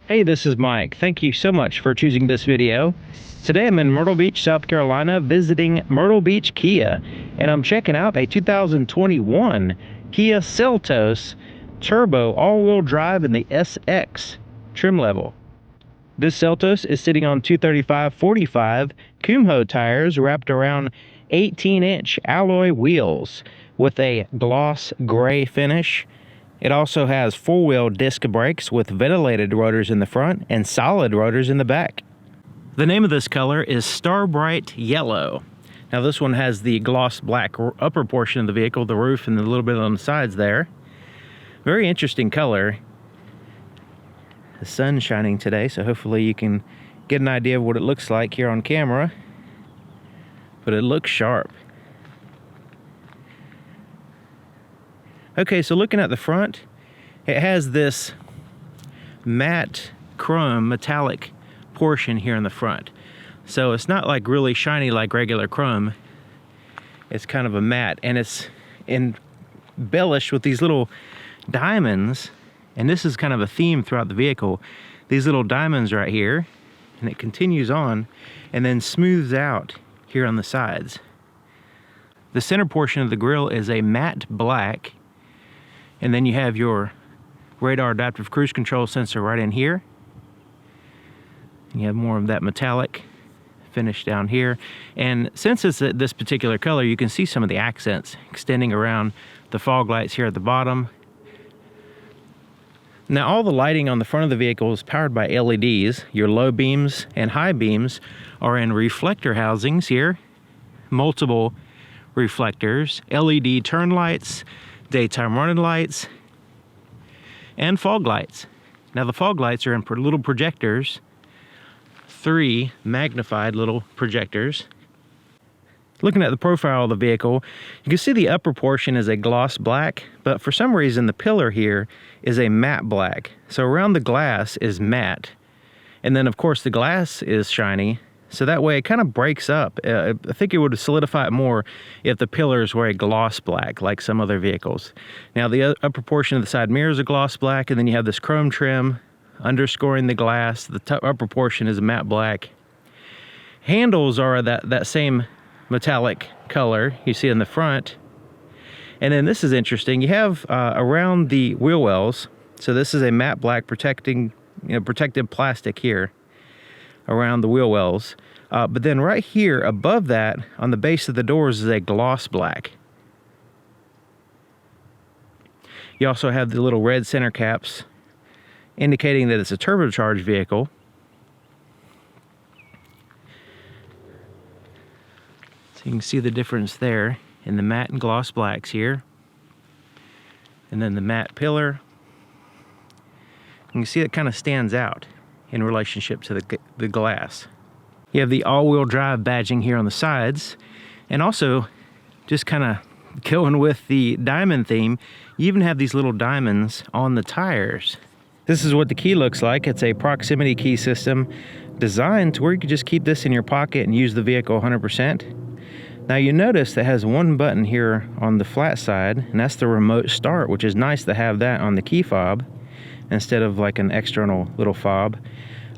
Hey, this is Mike. Thank you so much for choosing this video. Today I'm in Myrtle Beach, South Carolina, visiting Myrtle Beach Kia, and I'm checking out a 2021 Kia Seltos Turbo all-wheel drive in the SX trim level. This Seltos is sitting on 235/45 Kumho tires wrapped around 18-inch alloy wheels with a gloss gray finish. It also has four-wheel disc brakes with ventilated rotors in the front and solid rotors in the back. The name of this color is Star Bright Yellow. Now this one has the gloss black upper portion of the vehicle, the roof, and a little bit on the sides there. Very interesting color. The sun's shining today, so hopefully you can get an idea of what it looks like here on camera. But it looks sharp. Okay, so looking at the front, it has this matte chrome metallic portion here in the front. So it's not like really shiny like regular chrome. It's kind of a matte, and it's embellished with these little diamonds. And this is kind of a theme throughout the vehicle. These little diamonds right here, and it continues on and then smooths out here on the sides. The center portion of the grille is a matte black. And then you have your radar adaptive cruise control sensor right in here. You have more of that metallic finish down here. And since it's this particular color, you can see some of the accents extending around the fog lights here at the bottom. Now all the lighting on the front of the vehicle is powered by LEDs. Your low beams and high beams are in reflector housings here. Multiple reflectors, LED turn lights, daytime running lights, and fog lights. Now the fog lights are in little projectors, 3 magnified little projectors. Looking at the profile of the vehicle, you can see the upper portion is a gloss black, but for some reason the pillar here is a matte black. So around the glass is matte, and then of course the glass is shiny. So that way it kind of breaks up. I think it would solidify it more if the pillars were a gloss black like some other vehicles. Now the upper portion of the side mirror is a gloss black, and then you have this chrome trim underscoring the glass. The upper portion is a matte black. Handles are that same metallic color you see in the front. And then this is interesting. You have around the wheel wells, so this is a matte black protective plastic here around the wheel wells, but then right here above that on the base of the doors is a gloss black. You also have the little red center caps indicating that it's a turbocharged vehicle. So you can see the difference there in the matte and gloss blacks here, and then the matte pillar. You can see it kind of stands out in relationship to the glass. You have the all-wheel drive badging here on the sides, and also just kind of going with the diamond theme, you even have these little diamonds on the tires. This is what the key looks like. It's a proximity key system designed to where you can just keep this in your pocket and use the vehicle 100%. Now you notice that has one button here on the flat side, and that's the remote start, which is nice to have that on the key fob instead of like an external little fob.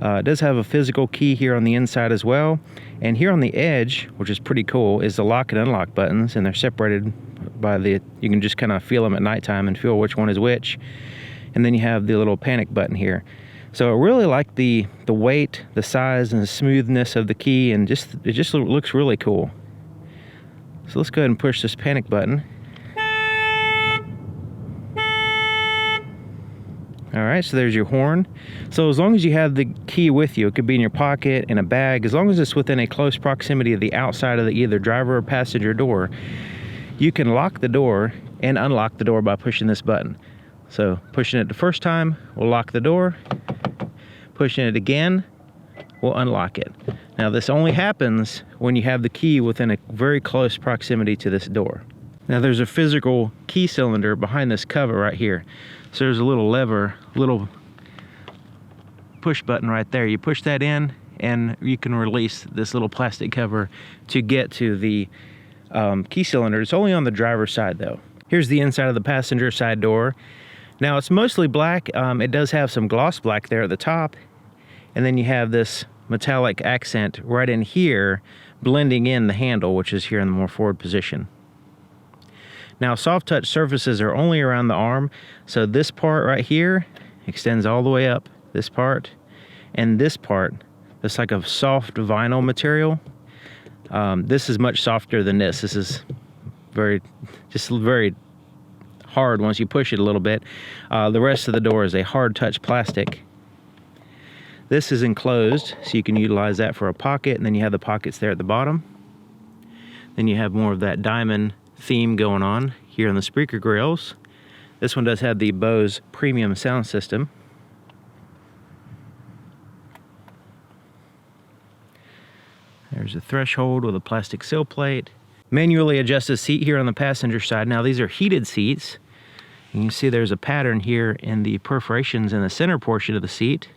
It does have a physical key here on the inside as well. And here on the edge, which is pretty cool, is the lock and unlock buttons, and they're separated by you can just kind of feel them at nighttime and feel which one is which. And then you have the little panic button here. So I really like the weight, the size, and the smoothness of the key, and it just looks really cool. So let's go ahead and push this panic button. All right, so there's your horn. So as long as you have the key with you, it could be in your pocket, in a bag, as long as it's within a close proximity of the outside of the either driver or passenger door, you can lock the door and unlock the door by pushing this button. So pushing it the first time will lock the door. Pushing it again will unlock it. Now this only happens when you have the key within a very close proximity to this door. Now there's a physical key cylinder behind this cover right here. So there's a little lever, little push button right there. You push that in and you can release this little plastic cover to get to the key cylinder. It's only on the driver's side though. Here's the inside of the passenger side door. Now it's mostly black. It does have some gloss black there at the top, and then you have this metallic accent right in here blending in the handle, which is here in the more forward position. Now soft touch surfaces are only around the arm, so this part right here extends all the way up, this part, and this part, it's like a soft vinyl material. This is much softer than this. This is very hard once you push it a little bit. The rest of the door is a hard touch plastic. This is enclosed, so you can utilize that for a pocket, and then you have the pockets there at the bottom. Then you have more of that diamond theme going on here on the speaker grills. This one does have the Bose premium sound system. There's a threshold with a plastic sill plate. Manually adjusted seat here on the passenger side. Now these are heated seats. You can see there's a pattern here in the perforations in the center portion of the seat.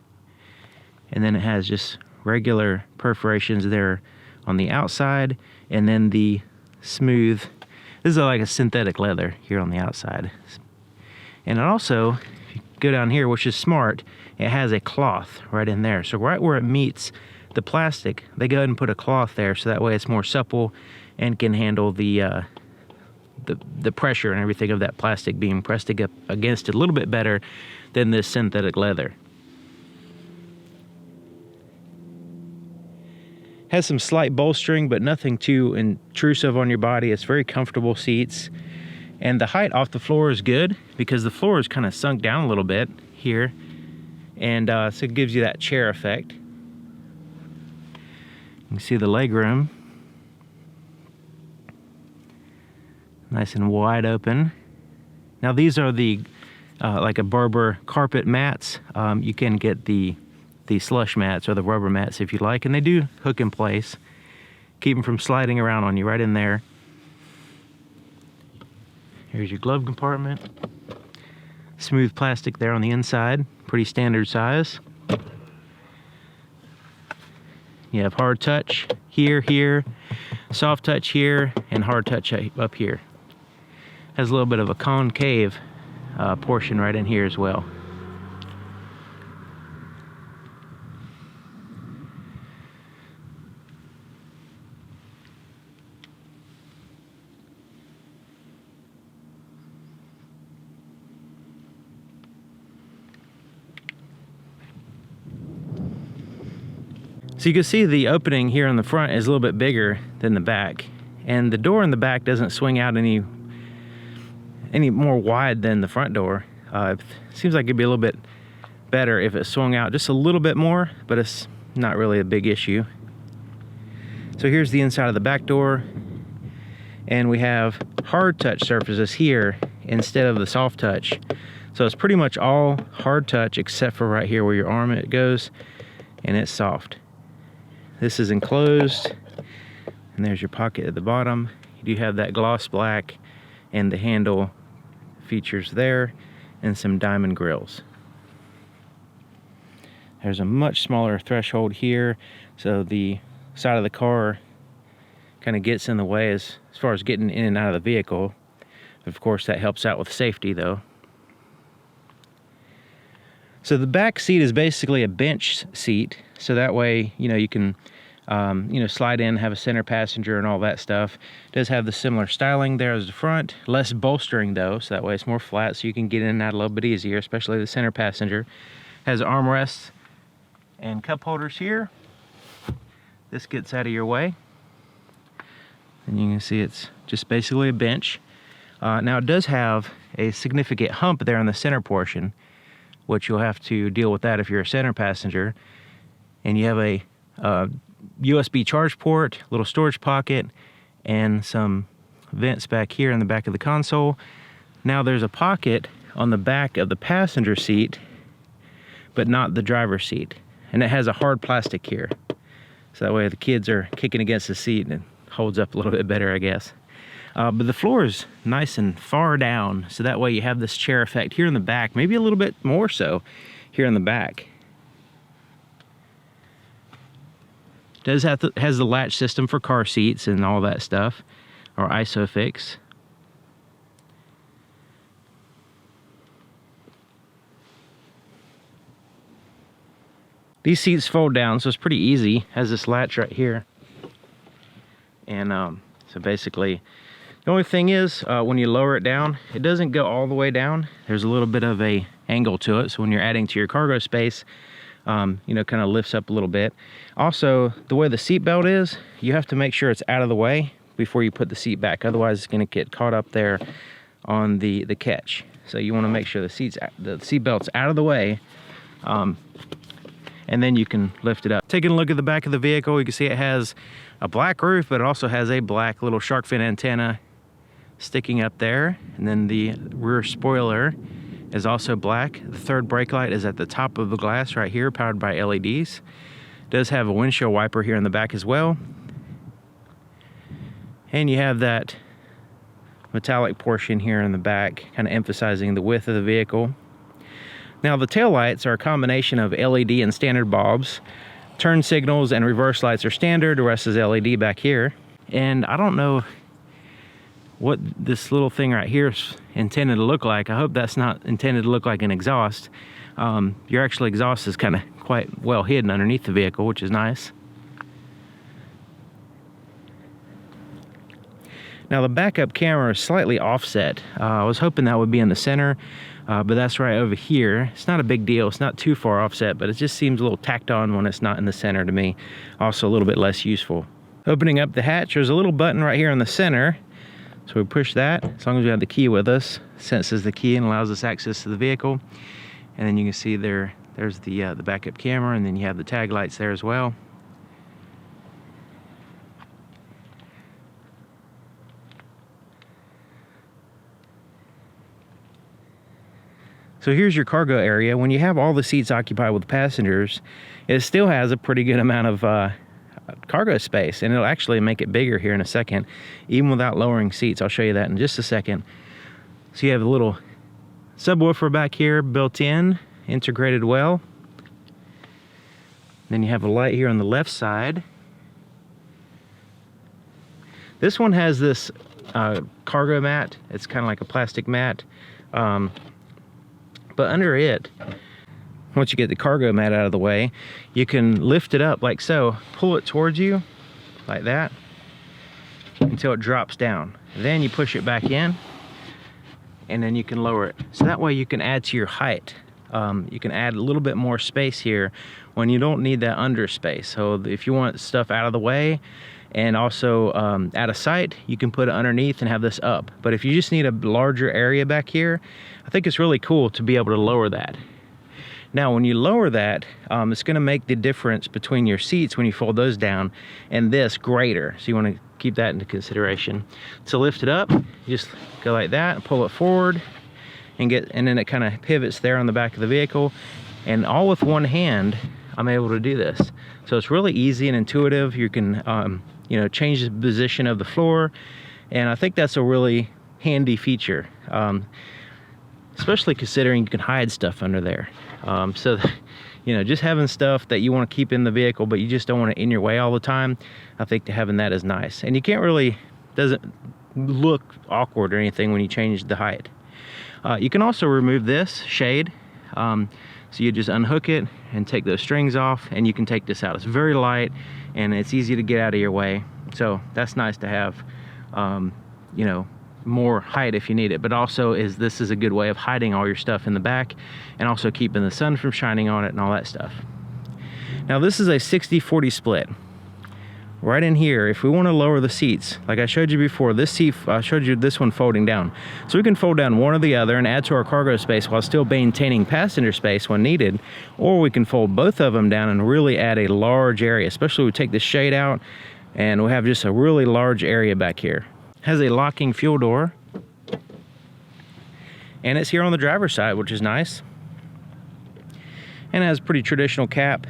And then it has just regular perforations there on the outside, and then the smooth, this is like a synthetic leather here on the outside. And it also, if you go down here, which is smart, it has a cloth right in there. So right where it meets the plastic, they go ahead and put a cloth there, so that way it's more supple and can handle the pressure and everything of that plastic being pressed up against it a little bit better than this synthetic leather. Has some slight bolstering, but nothing too intrusive on your body. It's very comfortable seats. And the height off the floor is good because the floor is kind of sunk down a little bit here. And so it gives you that chair effect. You can see the leg room. Nice and wide open. Now these are the like a Berber carpet mats. You can get the slush mats or the rubber mats if you like, and they do hook in place. Keep them from sliding around on you right in there. Here's your glove compartment. Smooth plastic there on the inside, pretty standard size. You have hard touch here, soft touch here, and hard touch up here. Has a little bit of a concave portion right in here as well. So you can see the opening here on the front is a little bit bigger than the back, and the door in the back doesn't swing out any more wide than the front door. It seems like it'd be a little bit better if it swung out just a little bit more, but it's not really a big issue. So here's the inside of the back door, and we have hard touch surfaces here instead of the soft touch. So it's pretty much all hard touch except for right here where your arm goes, and it's soft. This is enclosed, and there's your pocket at the bottom. You do have that gloss black and the handle features there, and some diamond grills. There's a much smaller threshold here, so the side of the car kind of gets in the way as far as getting in and out of the vehicle. Of course, that helps out with safety though. So the back seat is basically a bench seat, so that way, you can slide in, have a center passenger and all that stuff. It does have the similar styling there as the front, less bolstering though, so that way it's more flat, so you can get in and out a little bit easier, especially the center passenger. Has armrests and cup holders here. This gets out of your way, and you can see it's just basically a bench. Now it does have a significant hump there in the center portion, which you'll have to deal with that if you're a center passenger. And you have a USB charge port, little storage pocket, and some vents back here in the back of the console. Now there's a pocket on the back of the passenger seat, but not the driver's seat. And it has a hard plastic here. So that way the kids are kicking against the seat and it holds up a little bit better, I guess. But the floor is nice and far down, so that way you have this chair effect here in the back, maybe a little bit more so here in the back. Has the latch system for car seats and all that stuff, or ISOFIX. These seats fold down, so it's pretty easy. Has this latch right here. And so basically, the only thing is when you lower it down, it doesn't go all the way down. There's a little bit of a angle to it. So when you're adding to your cargo space, you know, kind of lifts up a little bit. Also, the way the seat belt is, you have to make sure it's out of the way before you put the seat back. Otherwise, it's going to get caught up there on the catch. So you want to make sure the seat belt's out of the way, and then you can lift it up. Taking a look at the back of the vehicle, you can see it has a black roof, but it also has a black little shark fin antenna sticking up there. And then the rear spoiler is also black. The third brake light is at the top of the glass right here, powered by LEDs. It does have a windshield wiper here in the back as well. And you have that metallic portion here in the back, kind of emphasizing the width of the vehicle. Now the tail lights are a combination of LED and standard bulbs. Turn signals and reverse lights are standard, the rest is LED back here. And I don't know what this little thing right here is intended to look like. I hope that's not intended to look like an exhaust. Your actual exhaust is kind of quite well hidden underneath the vehicle, which is nice. Now the backup camera is slightly offset. I was hoping that would be in the center, but that's right over here. It's not a big deal. It's not too far offset, but it just seems a little tacked on when it's not in the center to me. Also a little bit less useful. Opening up the hatch, there's a little button right here in the center. So we push that, as long as we have the key with us, senses the key and allows us access to the vehicle. And then you can see there's the backup camera, and then you have the tag lights there as well. So here's your cargo area. When you have all the seats occupied with passengers, it still has a pretty good amount of cargo space, and it'll actually make it bigger here in a second, even without lowering seats. I'll show you that in just a second. So you have a little subwoofer back here built in, integrated well. Then you have a light here on the left side. This one has this cargo mat. It's kind of like a plastic mat. But under it, once you get the cargo mat out of the way, you can lift it up like so, pull it towards you like that until it drops down. Then you push it back in, and then you can lower it. So that way you can add to your height. You can add a little bit more space here when you don't need that under space. So if you want stuff out of the way and also out of sight, you can put it underneath and have this up. But if you just need a larger area back here, I think it's really cool to be able to lower that. Now, when you lower that, it's gonna make the difference between your seats when you fold those down and this greater. So you wanna keep that into consideration. To lift it up, you just go like that, pull it forward, and then it kind of pivots there on the back of the vehicle. And all with one hand, I'm able to do this. So it's really easy and intuitive. You can, you know, change the position of the floor. And I think that's a really handy feature. Especially considering you can hide stuff under there. So, you know, just having stuff that you want to keep in the vehicle, but you just don't want it in your way all the time, I think having that is nice. And you can't really, doesn't look awkward or anything when you change the height. You can also remove this shade. So you just unhook it and take those strings off, and you can take this out. It's very light and it's easy to get out of your way. So that's nice to have, you know, more height if you need it, but also this is a good way of hiding all your stuff in the back and also keeping the sun from shining on it and all that stuff. Now this is a 60-40 split. Right in here, if we want to lower the seats, like I showed you before, this seat, I showed you this one folding down. So we can fold down one or the other and add to our cargo space while still maintaining passenger space when needed, or we can fold both of them down and really add a large area, especially we take the shade out and we have just a really large area back here. Has a locking fuel door, and it's here on the driver's side, which is nice. And it has a pretty traditional cap,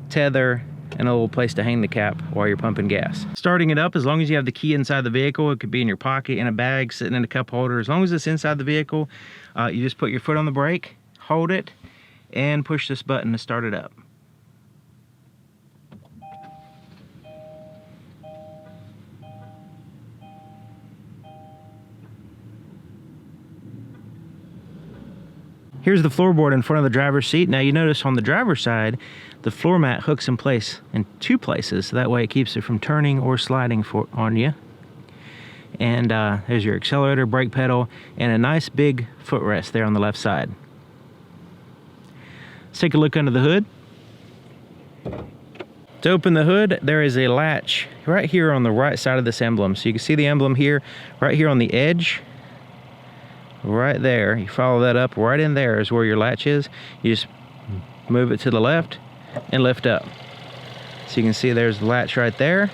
tether, and a little place to hang the cap while you're pumping gas. Starting it up, as long as you have the key inside the vehicle, it could be in your pocket, in a bag, sitting in a cup holder. As long as it's inside the vehicle, you just put your foot on the brake, hold it, and push this button to start it up. Here's the floorboard in front of the driver's seat. Now you notice on the driver's side, the floor mat hooks in place in 2 places. So that way it keeps it from turning or sliding on you. And there's your accelerator, brake pedal, and a nice big footrest there on the left side. Let's take a look under the hood. To open the hood, there is a latch right here on the right side of this emblem. So you can see the emblem here, right here on the edge. Right there, you follow that up, right in there is where your latch is. You just move it to the left and lift up. So you can see there's the latch right there.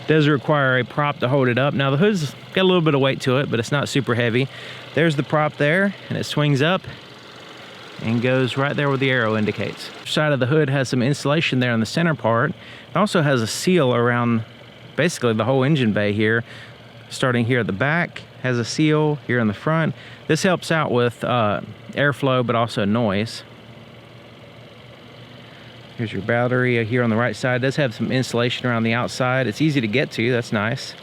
It does require a prop to hold it up. Now the hood's got a little bit of weight to it, but it's not super heavy. There's the prop there, and it swings up and goes right there where the arrow indicates. The side of the hood has some insulation there on the center part. It also has a seal around basically the whole engine bay here. Starting here at the back, has a seal here in the front. This helps out with airflow, but also noise. Here's your battery here on the right side. It does have some insulation around the outside. It's easy to get to, that's nice.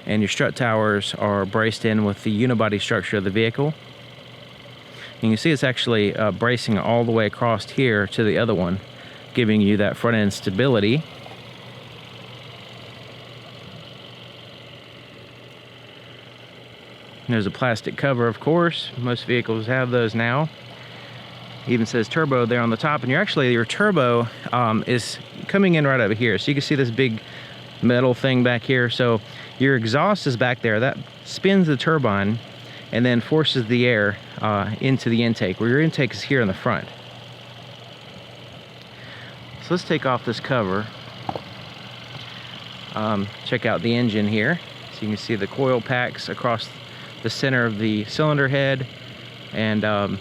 And your strut towers are braced in with the unibody structure of the vehicle. You can see it's actually bracing all the way across here to the other one, giving you that front end stability. There's a plastic cover, of course. Most vehicles have those now. Even says turbo there on the top, and your turbo is coming in right over here. So you can see this big metal thing back here. So your exhaust is back there. That spins the turbine and then forces the air into the intake, where your intake is here in the front. So let's take off this cover. Check out the engine here. So you can see the coil packs across the center of the cylinder head, and you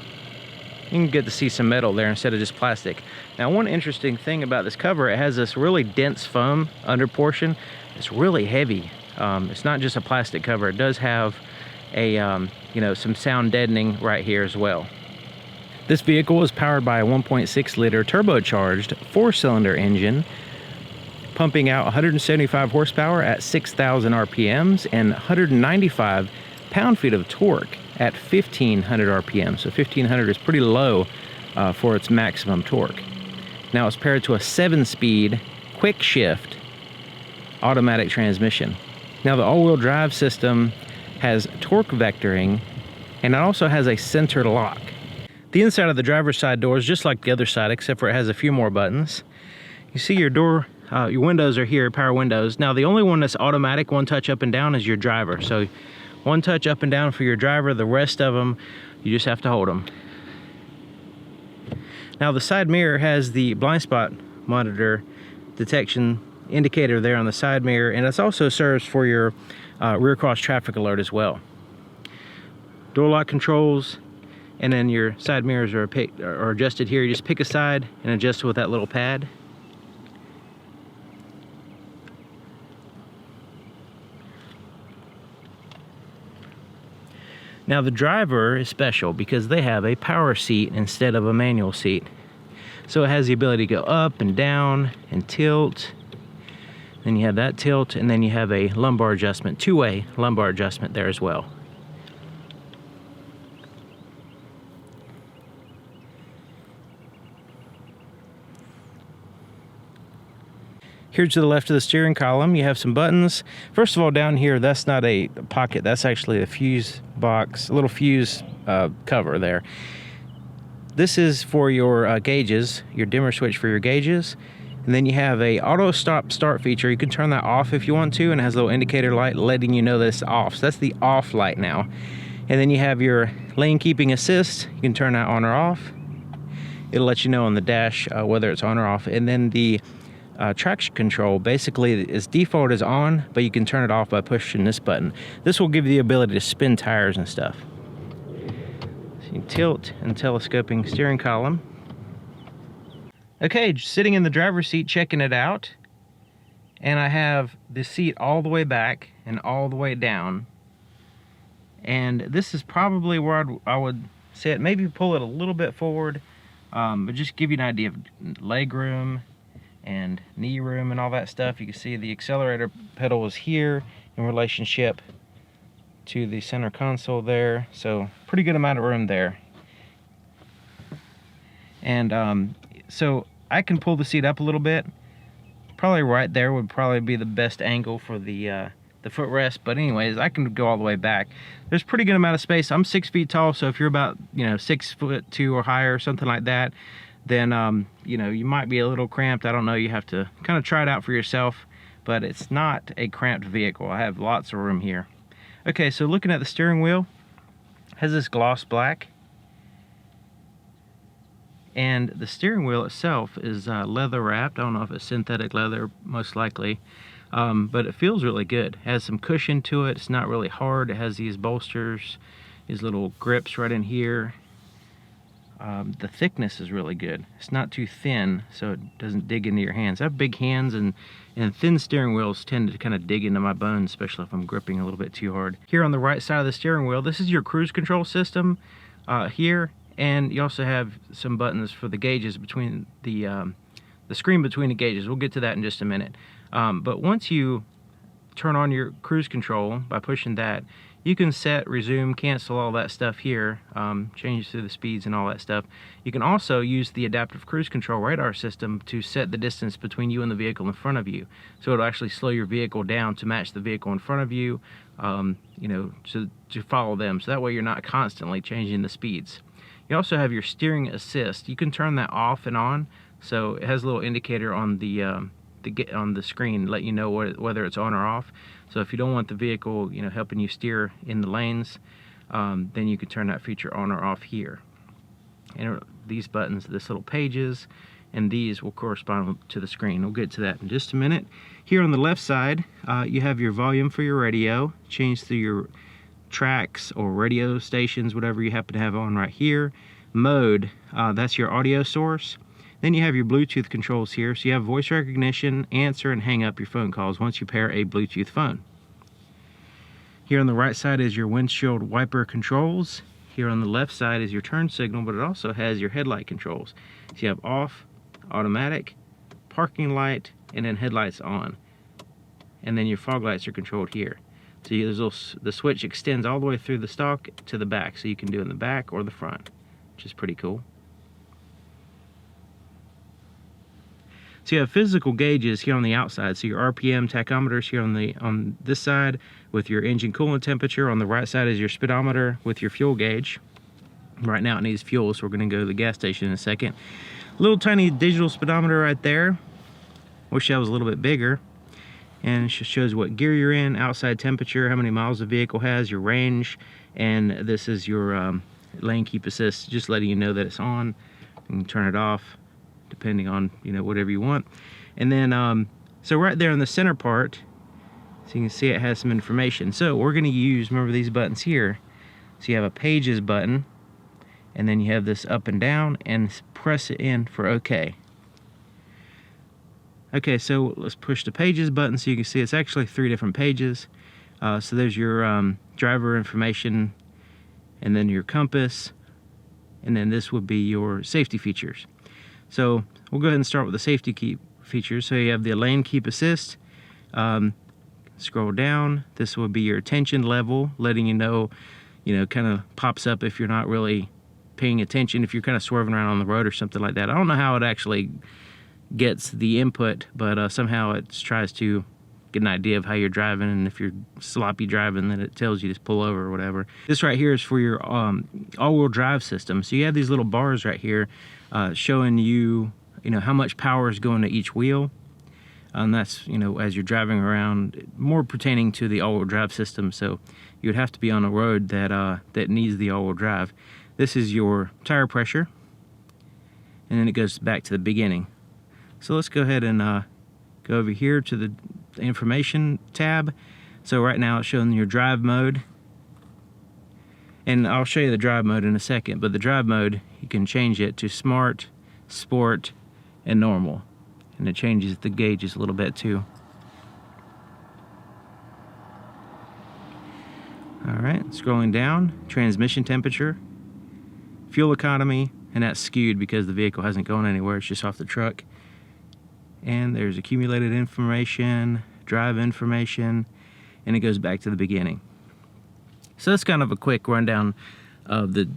can get to see some metal there instead of just plastic. Now, one interesting thing about this cover, it has this really dense foam under portion. It's really heavy. It's not just a plastic cover. It does have a some sound deadening right here as well. This vehicle is powered by a 1.6 liter turbocharged 4-cylinder engine, pumping out 175 horsepower at 6,000 RPMs and 195 pound-feet of torque at 1,500 RPM. So 1,500 is pretty low for its maximum torque. Now it's paired to a 7-speed quick shift automatic transmission. Now the all-wheel drive system has torque vectoring, and it also has a centered lock. The inside of the driver's side door is just like the other side, except for it has a few more buttons. You see your door, your windows are here, power windows. Now the only one that's automatic, one touch up and down, is your driver. So one touch up and down for your driver, the rest of them, you just have to hold them. Now the side mirror has the blind spot monitor detection indicator there on the side mirror, and it also serves for your rear cross traffic alert as well. Door lock controls, and then your side mirrors are adjusted here. You just pick a side and adjust it with that little pad. Now the driver is special because they have a power seat instead of a manual seat. So it has the ability to go up and down and tilt. Then you have that tilt, and then you have a lumbar adjustment, 2-way lumbar adjustment there as well. Here to the left of the steering column, you have some buttons. First of all, down here, that's not a pocket. That's actually a fuse box, a little fuse cover there. This is for your gauges, your dimmer switch for your gauges. And then you have a auto stop start feature. You can turn that off if you want to, and it has a little indicator light letting you know that it's off. So that's the off light now. And then you have your lane keeping assist. You can turn that on or off. It'll let you know on the dash whether it's on or off. And then the traction control basically is default is on, but you can turn it off by pushing this button. This will give you the ability to spin tires and stuff. So you can tilt and telescoping steering column. Okay, sitting in the driver's seat checking it out, and I have the seat all the way back and all the way down, and this is probably where I would sit. Maybe pull it a little bit forward, but just give you an idea of leg room and knee room and all that stuff. You can see the accelerator pedal is here in relationship to the center console there, so pretty good amount of room there. And so I can pull the seat up a little bit. Probably right there would probably be the best angle for the footrest, but anyways, I can go all the way back. There's a pretty good amount of space. I'm 6 feet tall, so if you're about 6'2" or higher, something like that, then you might be a little cramped. I don't know, you have to kind of try it out for yourself, but it's not a cramped vehicle. I have lots of room here. Okay, so looking at the steering wheel, it has this gloss black, and the steering wheel itself is leather wrapped. I don't know if it's synthetic leather, most likely, but it feels really good. It has some cushion to it. It's not really hard. It has these bolsters, these little grips right in here. The thickness is really good. It's not too thin, so it doesn't dig into your hands. I have big hands, and thin steering wheels tend to kind of dig into my bones, especially if I'm gripping a little bit too hard. Here on the right side of the steering wheel, this is your cruise control system here, and you also have some buttons for the gauges between the screen between the gauges. We'll get to that in just a minute. But once you turn on your cruise control by pushing that, you can set, resume, cancel, all that stuff here, change through the speeds and all that stuff. You can also use the adaptive cruise control radar system to set the distance between you and the vehicle in front of you. So it'll actually slow your vehicle down to match the vehicle in front of you, to follow them. So that way you're not constantly changing the speeds. You also have your steering assist. You can turn that off and on. So it has a little indicator on the screen, let you know whether it's on or off. So if you don't want the vehicle, helping you steer in the lanes, then you can turn that feature on or off here. And these buttons, this little pages, and these will correspond to the screen. We'll get to that in just a minute. Here on the left side, you have your volume for your radio, change through your tracks or radio stations, whatever you happen to have on right here. Mode, that's your audio source. Then you have your Bluetooth controls here. So you have voice recognition, answer, and hang up your phone calls once you pair a Bluetooth phone. Here on the right side is your windshield wiper controls. Here on the left side is your turn signal, but it also has your headlight controls. So you have off, automatic, parking light, and then headlights on. And then your fog lights are controlled here. So the switch extends all the way through the stalk to the back, so you can do it in the back or the front, which is pretty cool. So you have physical gauges here on the outside. So your RPM tachometers here on this side with your engine coolant temperature. On the right side is your speedometer with your fuel gauge. Right now it needs fuel, so we're going to go to the gas station in a second. Little tiny digital speedometer right there. Wish that was a little bit bigger. And it shows what gear you're in, outside temperature, how many miles the vehicle has, your range, and this is your lane keep assist, just letting you know that it's on. You can turn it off depending on whatever you want. And then so right there in the center part, so you can see it has some information. So we're going to use, remember these buttons here, so you have a pages button, and then you have this up and down, and press it in for OK. Okay, so let's push the pages button so you can see it's actually 3 different pages. So there's your driver information, and then your compass, and then this would be your safety features. So we'll go ahead and start with the safety key features. So you have the lane keep assist. Scroll down. This will be your attention level, letting you know, kind of pops up if you're not really paying attention, if you're kind of swerving around on the road or something like that. I don't know how it actually gets the input, but somehow it tries to get an idea of how you're driving, and if you're sloppy driving, then it tells you to pull over or whatever. This right here is for your all-wheel drive system. So you have these little bars right here showing you, how much power is going to each wheel, and that's, as you're driving around, more pertaining to the all-wheel drive system. So you would have to be on a road that needs the all-wheel drive. This is your tire pressure, and then it goes back to the beginning. So let's go ahead and go over here to the information tab. So right now it's showing your drive mode, and I'll show you the drive mode in a second, but the drive mode, you can change it to smart, sport, and normal, and it changes the gauges a little bit too. Alright, scrolling down, transmission temperature, fuel economy, and that's skewed because the vehicle hasn't gone anywhere, it's just off the truck. And there's accumulated information, drive information, and it goes back to the beginning. So that's kind of a quick rundown of the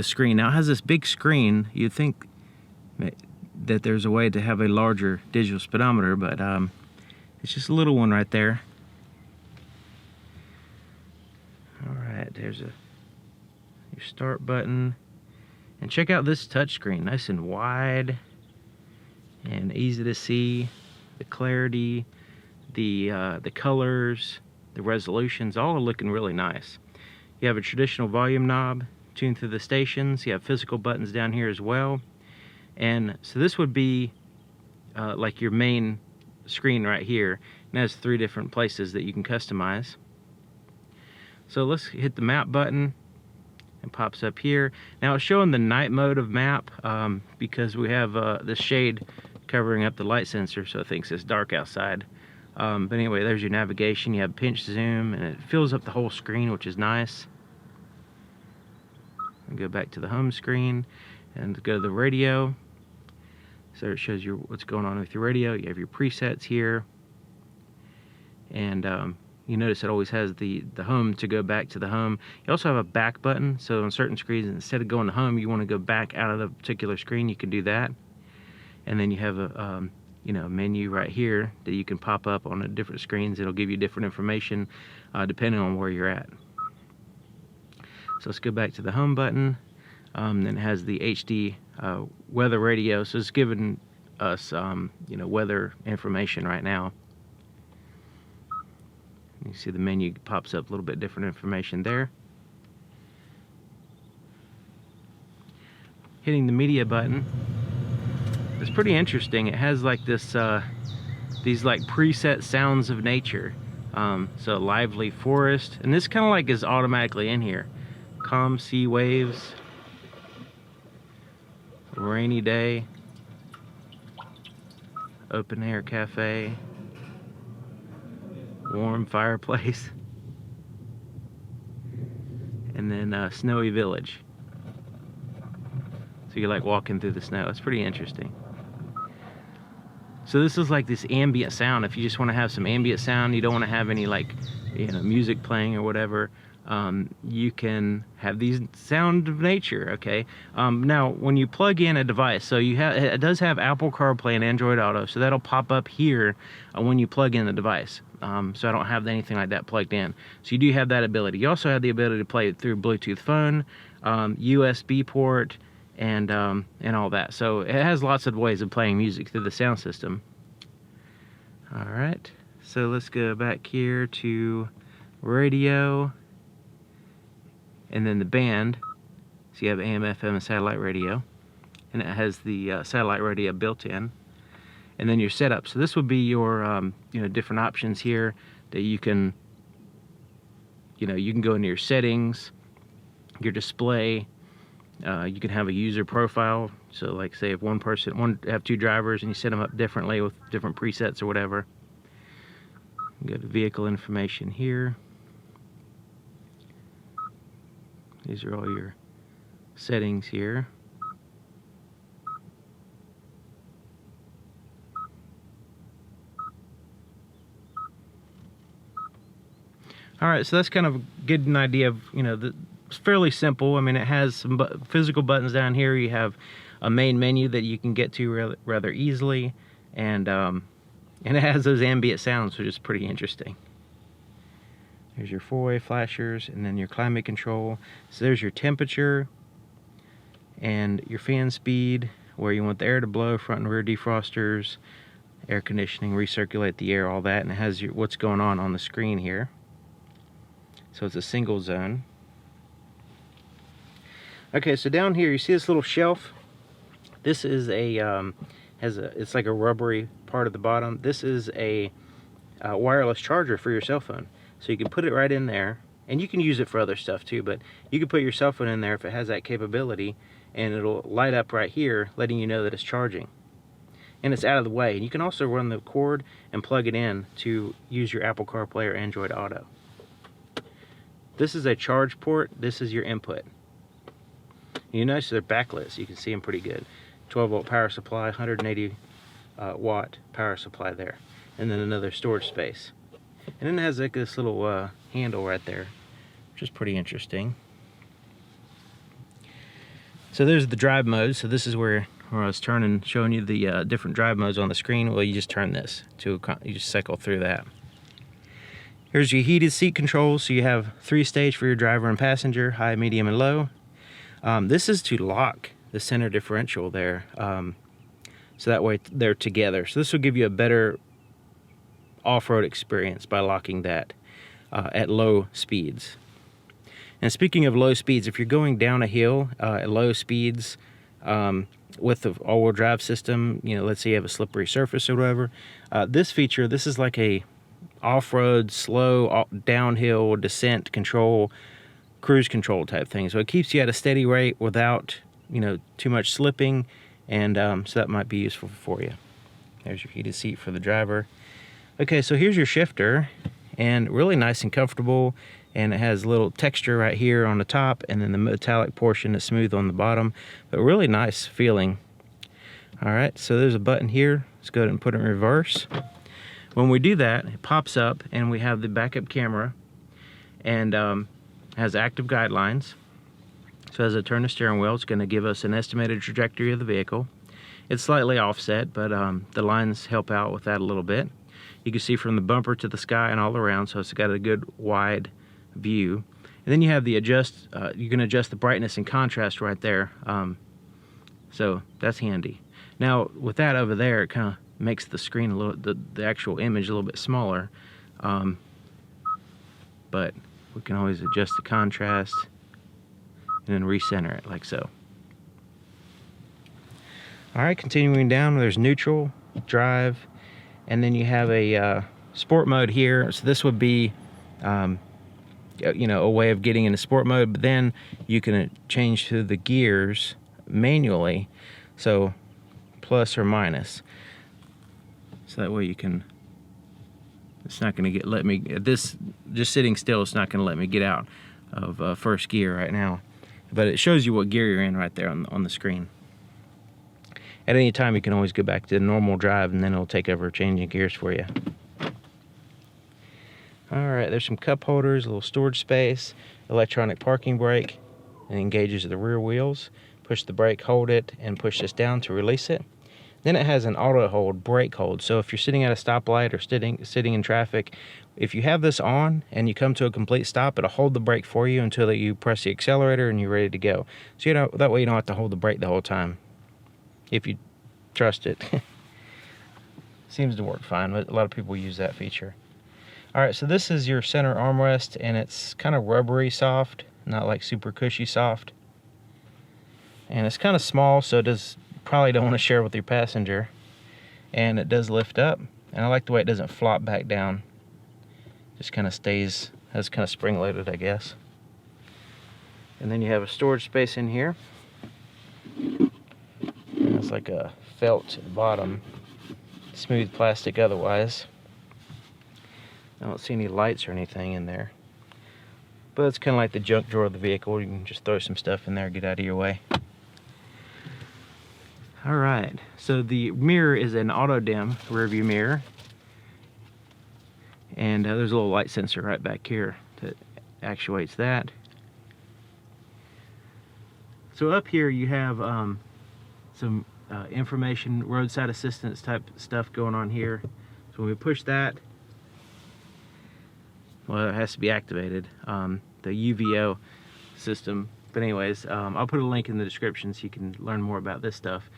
screen. Now it has this big screen. You'd think that there's a way to have a larger digital speedometer, but it's just a little one right there. Alright, there's your start button. And check out this touchscreen, nice and wide and easy to see. The clarity, the colors, the resolutions, all are looking really nice. You have a traditional volume knob tuned through the stations. You have physical buttons down here as well. And so this would be like your main screen right here. And it has 3 different places that you can customize. So let's hit the map button. It pops up here. Now it's showing the night mode of map because we have this shade covering up the light sensor, so it thinks it's dark outside. But anyway, there's your navigation. You have pinch zoom, and it fills up the whole screen, which is nice. And go back to the home screen and go to the radio. So it shows you what's going on with your radio. You have your presets here, and you notice it always has the home to go back to the home. You also have a back button, so on certain screens, instead of going to home, you want to go back out of the particular screen, you can do that. And then you have a menu right here that you can pop up on the different screens. It'll give you different information depending on where you're at. So let's go back to the home button. Then it has the HD weather radio, so it's giving us weather information right now. You see the menu pops up a little bit different information there. Hitting the media button. It's pretty interesting. It has like this, these like preset sounds of nature. So lively forest, and this kind of like is automatically in here. Calm sea waves, rainy day, open air cafe, warm fireplace, and then snowy village. So you're like walking through the snow. It's pretty interesting. So this is like this ambient sound. If you just want to have some ambient sound, you don't want to have any like music playing or whatever, you can have these sound of nature. Okay. Now when you plug in a device, so it does have Apple CarPlay and Android Auto, so that'll pop up here when you plug in the device. So I don't have anything like that plugged in. So you do have that ability. You also have the ability to play it through Bluetooth phone, USB port, and all that. So it has lots of ways of playing music through the sound system. All right, so let's go back here to radio, and then the band. So you have AM, FM, and satellite radio, and it has the satellite radio built in. And then your setup. So this would be your different options here that you can go into your settings, your display. You can have a user profile. So like say if have 2 drivers and you set them up differently with different presets or whatever. Go to vehicle information here. These are all your settings here. All right, so that's kind of get an idea of, it's fairly simple. I mean, it has some physical buttons down here. You have a main menu that you can get to rather easily, and it has those ambient sounds, which is pretty interesting. There's your 4-way flashers, and then your climate control. So there's your temperature and your fan speed, where you want the air to blow, front and rear defrosters, air conditioning, recirculate the air, all that, and it has what's going on the screen here. So it's a single zone. Okay, so down here you see this little shelf. This is it's like a rubbery part at the bottom. This is a wireless charger for your cell phone. So you can put it right in there, and you can use it for other stuff too, but you can put your cell phone in there if it has that capability, and it'll light up right here letting you know that it's charging. And it's out of the way. And you can also run the cord and plug it in to use your Apple CarPlay or Android Auto. This is a charge port. This is your input. You notice they're backlit, so you can see them pretty good. 12-volt power supply, 180 watt power supply there, and then another storage space. And then it has like this little handle right there, which is pretty interesting. So there's the drive mode. So this is where where I was turning, showing you the different drive modes on the screen. Well, you just turn this to, you just cycle through that. Here's your heated seat controls. So you have 3-stage for your driver and passenger, high, medium, and low. This is to lock the center differential there, so that way they're together. So this will give you a better off-road experience by locking that at low speeds. And speaking of low speeds, if you're going down a hill at low speeds with the all-wheel drive system, you know, let's say you have a slippery surface or whatever, this feature, this is like a off-road, slow, downhill descent control, cruise control type thing. So it keeps you at a steady rate without, you know, too much slipping, and so that might be useful for you. There's your heated seat for the driver. Okay, so here's your shifter, and really nice and comfortable, and it has a little texture right here on the top, and then the metallic portion is smooth on the bottom, but really nice feeling. All right, so there's a button here. Let's go ahead and put it in reverse. When we do that, it pops up, and we have the backup camera, and has active guidelines. So as I turn the steering wheel, it's going to give us an estimated trajectory of the vehicle. It's slightly offset, but the lines help out with that a little bit. You can see from the bumper to the sky and all around, so it's got a good wide view. And then you have the you can adjust the brightness and contrast right there. So that's handy. Now with that over there, it kind of makes the screen a little, the actual image a little bit smaller. But we can always adjust the contrast and then recenter it like so. All right, continuing down, there's neutral, drive, and then you have a sport mode here. So this would be, you know, a way of getting into sport mode, but then you can change to the gears manually, so plus or minus. So that way you can, it's not going to let me, this, just sitting still, it's not going to let me get out of first gear right now. But it shows you what gear you're in right there on the screen. At any time, you can always go back to the normal drive, and then it'll take over changing gears for you. All right, there's some cup holders, a little storage space, electronic parking brake, and engages the rear wheels. Push the brake, hold it, and push this down to release it. Then it has an auto hold, brake hold. So if you're sitting at a stoplight or sitting in traffic, if you have this on and you come to a complete stop, it'll hold the brake for you until you press the accelerator and you're ready to go. So you know, that way you don't have to hold the brake the whole time, if you trust it. Seems to work fine, but a lot of people use that feature. All right, so this is your center armrest, and it's kind of rubbery soft, not like super cushy soft. And it's kind of small, so it does, probably don't want to share with your passenger. And it does lift up, and I like the way it doesn't flop back down. Just kind of stays, has kind of spring-loaded, I guess. And then you have a storage space in here. And it's like a felt bottom, smooth plastic otherwise. I don't see any lights or anything in there. But it's kind of like the junk drawer of the vehicle. You can just throw some stuff in there, get out of your way. All right, so the mirror is an auto dim rear view mirror. And there's a little light sensor right back here that actuates that. So up here you have some information, roadside assistance type stuff going on here. So when we push that, well, it has to be activated, the UVO system. But anyways, I'll put a link in the description so you can learn more about this stuff.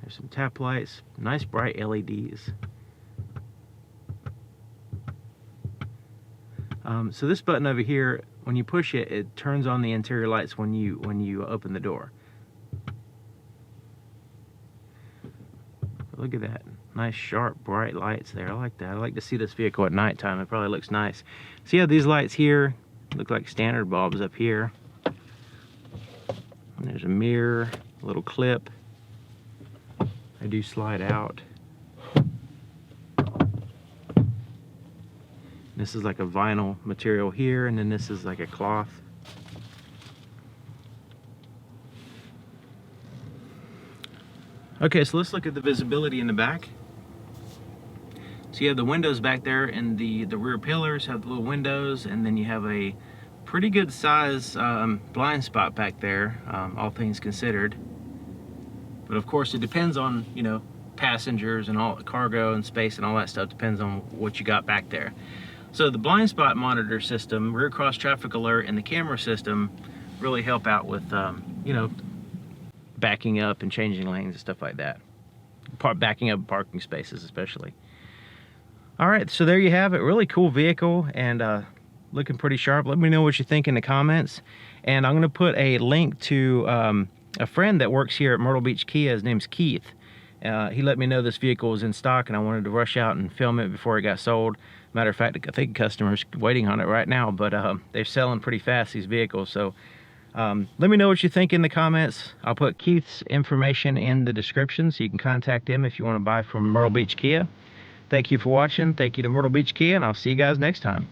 There's some tap lights, nice bright LEDs. So this button over here, when you push it, it turns on the interior lights when you open the door. Look at that. Nice, sharp, bright lights there. I like that. I like to see this vehicle at nighttime. It probably looks nice. So you have these lights here. Look like standard bulbs up here. And there's a mirror, a little clip. They do slide out. This is like a vinyl material here, and then this is like a cloth. Okay, so let's look at the visibility in the back. So you have the windows back there, and the rear pillars have the little windows, and then you have a pretty good size blind spot back there, all things considered. But of course, it depends on, you know, passengers and all cargo and space and all that stuff. Depends on what you got back there. So the blind spot monitor system, rear cross traffic alert, and the camera system really help out with, you know, backing up and changing lanes and stuff like that. Backing up parking spaces especially. All right, so there you have it. Really cool vehicle and looking pretty sharp. Let me know what you think in the comments. And I'm gonna put a link to a friend that works here at Myrtle Beach Kia. His name's Keith. He let me know this vehicle was in stock and I wanted to rush out and film it before it got sold. Matter of fact, I think customers waiting on it right now, but they're selling pretty fast, these vehicles. So let me know what you think in the comments. I'll put Keith's information in the description so you can contact him if you want to buy from Myrtle Beach Kia. Thank you for watching. Thank you to Myrtle Beach Kia, and I'll see you guys next time.